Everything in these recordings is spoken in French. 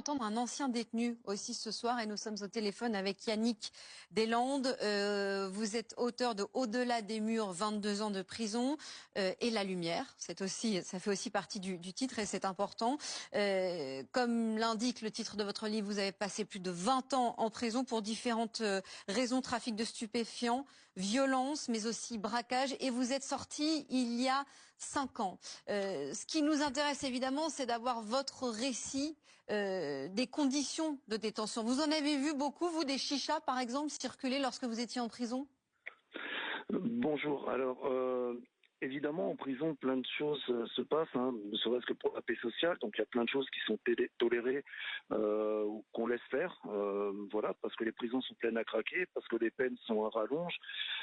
Entendre un ancien détenu aussi ce soir et nous sommes au téléphone avec Yannick Deslandes. Vous êtes auteur de Au-delà des murs, 22 ans de prison et la lumière. Ça fait aussi partie du titre et c'est important. Comme l'indique le titre de votre livre, vous avez passé plus de 20 ans en prison pour différentes raisons, trafic de stupéfiants, violence, mais aussi braquage. Et vous êtes sorti il y a 5 ans. Ce qui nous intéresse évidemment, c'est d'avoir votre récit des conditions de détention. Vous en avez vu beaucoup, vous, des chichas, par exemple, circuler lorsque vous étiez en prison? Bonjour. Alors, évidemment, en prison, plein de choses se passent, ne serait-ce que pour la paix sociale. Donc, il y a plein de choses qui sont tolérées ou qu'on laisse faire. Voilà, parce que les prisons sont pleines à craquer, parce que les peines sont à rallonge,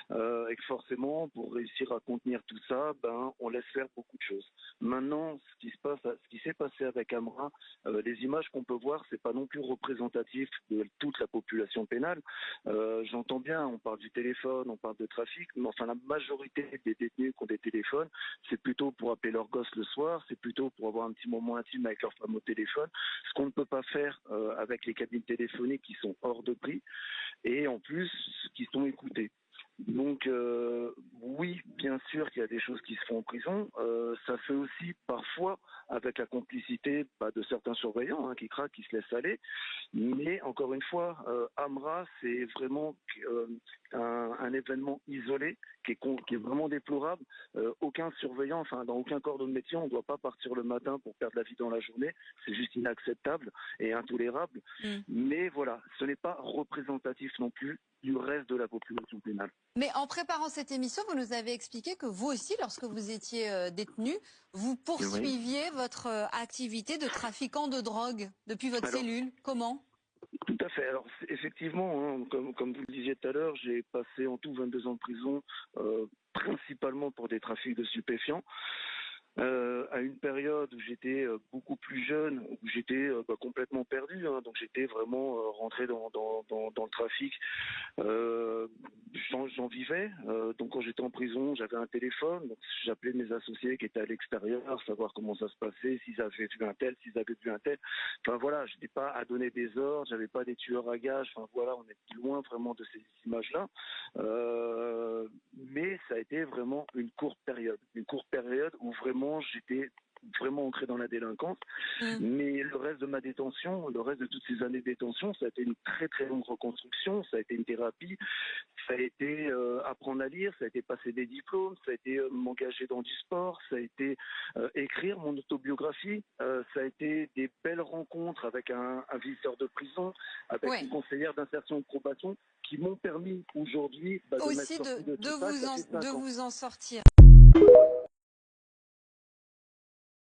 et que forcément, pour réussir à contenir tout ça, on laisse faire beaucoup de choses. Maintenant, ce qui s'est passé avec Amra, les images qu'on peut voir, c'est pas non plus représentatif de toute la population pénale. J'entends bien, on parle du téléphone, on parle de trafic, mais enfin la majorité des détenus qui ont des téléphones, c'est plutôt pour appeler leur gosse le soir, c'est plutôt pour avoir un petit moment intime avec leur femme au téléphone, ce qu'on ne peut pas faire avec les cabines téléphoniques qui sont hors de prix, et en plus qui sont écoutées. Donc oui, bien sûr qu'il y a des choses qui se font en prison. Ça fait aussi parfois avec la complicité de certains surveillants qui craquent, qui se laissent aller. Mais encore une fois, Amra, c'est vraiment un événement isolé qui est vraiment déplorable. Aucun surveillant, enfin dans aucun corps de métier, on ne doit pas partir le matin pour perdre la vie dans la journée. C'est juste inacceptable et intolérable. Mais voilà, ce n'est pas représentatif non plus du reste de la population pénale. Mais en préparant cette émission, vous nous avez expliqué que vous aussi, lorsque vous étiez détenu, vous Oui. poursuiviez votre activité de trafiquant de drogue depuis votre Alors, cellule. Comment? tout à fait. Alors, effectivement, comme vous le disiez tout à l'heure, j'ai passé en tout 22 ans de prison, principalement pour des trafics de stupéfiants. À une période où j'étais beaucoup plus jeune, où j'étais complètement perdu, donc j'étais vraiment rentré dans le trafic. J'en vivais. Donc quand j'étais en prison, j'avais un téléphone, donc j'appelais mes associés qui étaient à l'extérieur, savoir comment ça se passait, s'ils avaient vu un tel, s'ils avaient vu un tel. Enfin voilà, je n'étais pas à donner des ordres, j'avais pas des tueurs à gages. Enfin voilà, on est loin vraiment de ces images-là. Mais ça a été vraiment une courte période où vraiment j'étais vraiment ancré dans la délinquance. Mais le reste de ma détention, le reste de toutes ces années de détention, ça a été une très très longue reconstruction, ça a été une thérapie, ça a été apprendre à lire, ça a été passer des diplômes, ça a été m'engager dans du sport, ça a été écrire mon autobiographie, ça a été des belles rencontres avec un visiteur de prison, avec une conseillère d'insertion et de probation, qui m'ont permis aujourd'hui de m'être Aussi sorti de tout ça, ça fait de 5 ans. vous en sortir.